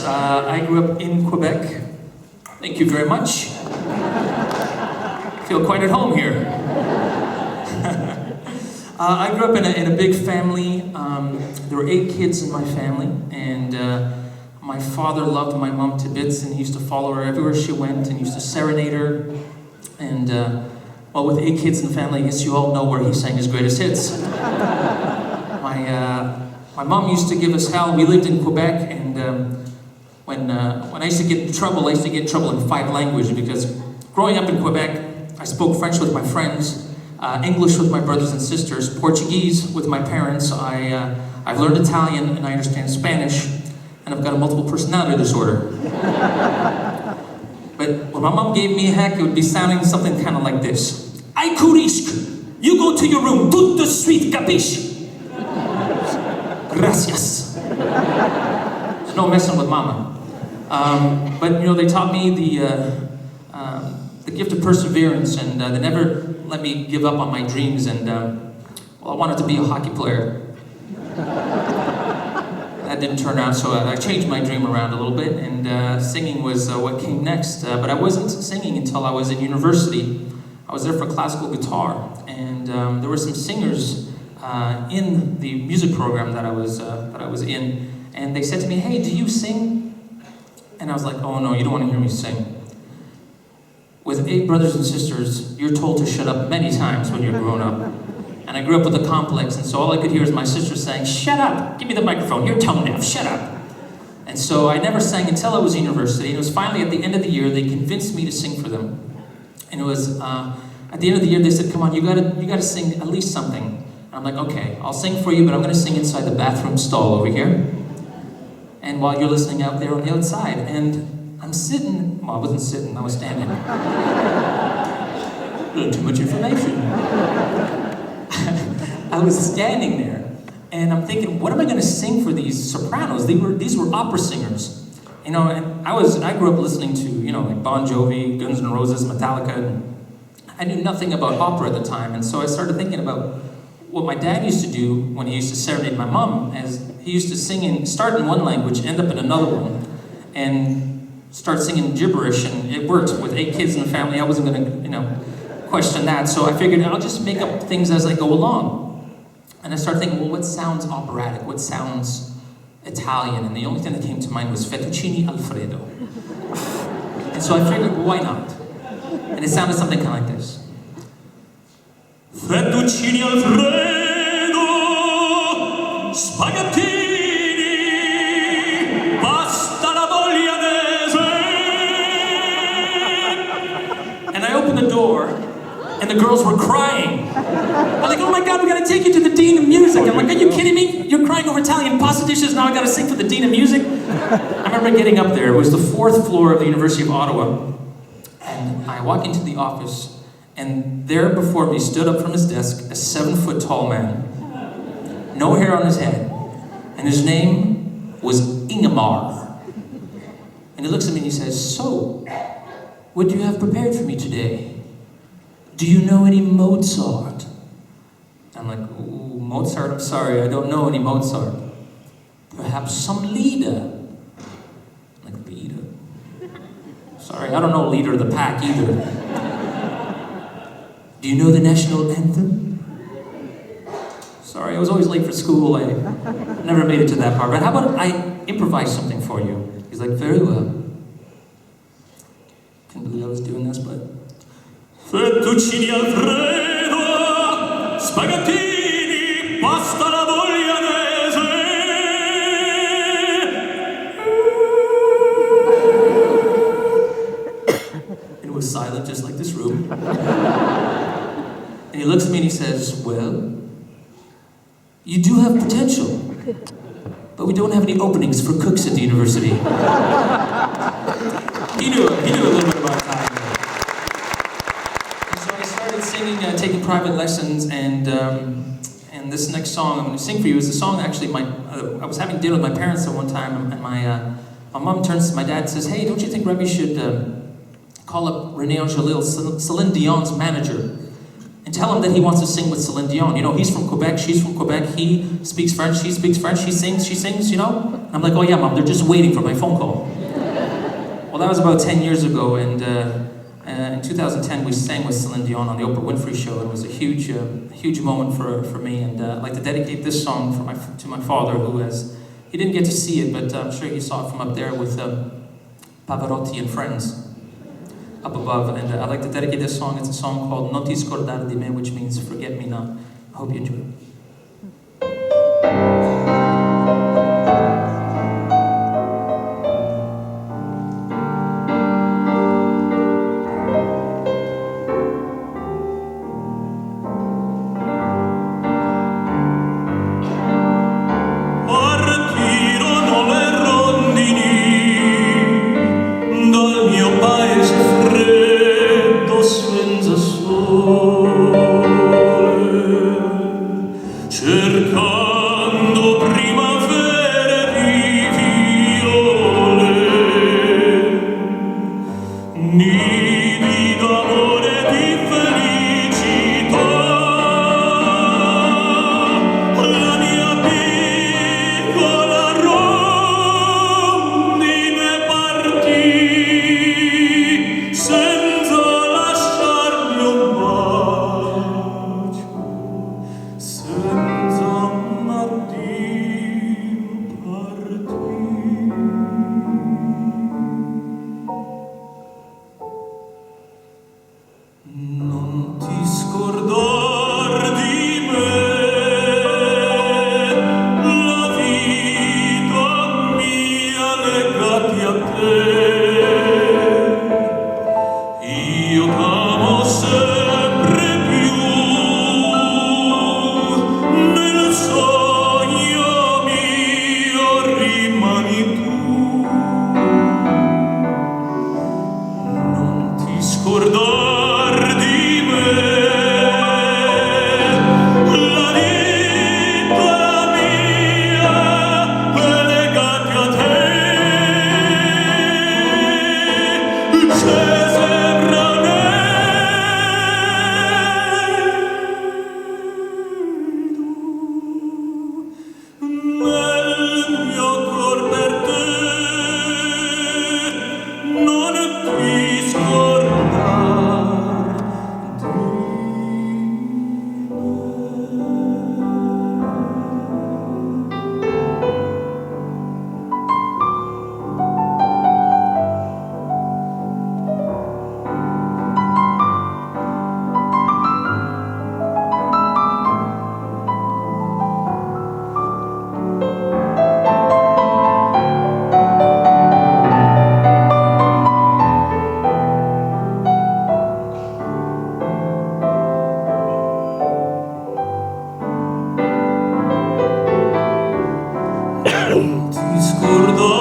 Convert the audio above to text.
I grew up in Quebec. Thank you very much. I feel quite at home here. I grew up in a big family. There were 8 kids in my family, and my father loved my mom to bits, and he used to follow her everywhere she went, and used to serenade her. And well, with 8 kids in the family, I guess you all know where he sang his greatest hits. My mom used to give us hell. We lived in Quebec, and when I used to get in trouble, I used to get in trouble in 5 languages, because growing up in Quebec, I spoke French with my friends, English with my brothers and sisters, Portuguese with my parents. I've learned Italian, and I understand Spanish, and I've got a multiple personality disorder. But when my mom gave me a heck, it would be sounding something kind of like this. Ai curisc, you go to your room, tout de suite, capiche? Gracias. There's no messing with mama. But you know, they taught me the gift of perseverance, and they never let me give up on my dreams. And well, I wanted to be a hockey player. That didn't turn out, so I changed my dream around a little bit, and singing was what came next. But I wasn't singing until I was in university. I was there for classical guitar, and there were some singers in the music program that I was in, and they said to me, "Hey, do you sing?" And I was like, "Oh no, you don't want to hear me sing." With 8 brothers and sisters, you're told to shut up many times when you're grown up. And I grew up with a complex, and so all I could hear was my sister saying, "Shut up, give me the microphone, you're tone deaf, shut up." And so I never sang until I was in university, and it was finally at the end of the year, they convinced me to sing for them. And it was, at the end of the year, they said, "Come on, you gotta sing at least something." And I'm like, "Okay, I'll sing for you, but I'm gonna sing inside the bathroom stall over here. And while you're listening out there on the outside." And I'm sitting, well, I wasn't sitting, I was standing. A little too much information. I was standing there, and I'm thinking, what am I gonna sing for these sopranos? These were opera singers. You know, and I grew up listening to, you know, like Bon Jovi, Guns N' Roses, Metallica, and I knew nothing about opera at the time, and so I started thinking about what my dad used to do when he used to serenade my mom, as he used to start in one language, end up in another one, and start singing gibberish, and it worked. With 8 kids in the family, I wasn't gonna, you know, question that, so I figured I'll just make up things as I go along. And I started thinking, well, what sounds operatic? What sounds Italian? And the only thing that came to mind was fettuccine alfredo. And so I figured, well, why not? And it sounded something kind of like this. Fettuccine alfredo, spaghettini, pasta alla bolognese. And I opened the door, and the girls were crying. They're like, "Oh my God, we gotta take you to the Dean of Music." I'm like, "Are you kidding me? You're crying over Italian pasta dishes, now I gotta sing for the Dean of Music?" I remember getting up there. It was the 4th floor of the University of Ottawa. And I walk into the office, and there before me stood up from his desk a 7-foot tall man. No hair on his head. And his name was Ingemar. And he looks at me and he says, "So, what do you have prepared for me today? Do you know any Mozart?" I'm like, "Ooh, Mozart, I'm sorry, I don't know any Mozart." "Perhaps some Lieder?" I'm like, "Lieder? Sorry, I don't know Leader of the Pack either." "Do you know the national anthem?" "Sorry, I was always late for school, I never made it to that part, but how about I improvise something for you?" He's like, "Very well." Can't believe I was doing this, but... Fettuccine alfredo, spaghettini, pasta alla bolognese. It was silent, just like this room. And he looks at me and he says, "Well, you do have potential, but we don't have any openings for cooks at the university." He knew a little bit about Italian. Singing, taking private lessons, and this next song I'm going to sing for you is the song actually I was having dinner with my parents at one time, and my mom turns to my dad and says, "Hey, don't you think Remy should call up René Angelil, Celine Dion's manager, and and tell him that he wants to sing with Celine Dion. You know, he's from Quebec, she's from Quebec, he speaks French, she speaks French, she sings, you know? And I'm like, oh yeah, Mom, they're just waiting for my phone call. Well, that was about 10 years ago, and in 2010 we sang with Celine Dion on the Oprah Winfrey Show. It was a huge moment for me, and I'd like to dedicate this song to my father, he didn't get to see it, but I'm sure he saw it from up there with Pavarotti and friends up above. And I'd like to dedicate this song. It's a song called Non ti scordare di me, which means forget me not. I hope you enjoy it. Cercando primavere di viole, nidi d'amore e di felicità, la mia piccola rondine partì senza lasciarmi un bacio. Non ti scordar di me, la vita mia legati a te. Io t'amo sempre più, nel sogno mio rimani tu. Non ti scordar di me, la vita mia è legata a te. C'è sembra nel mio cor per te. Non ti scordar di me. Non ti scordar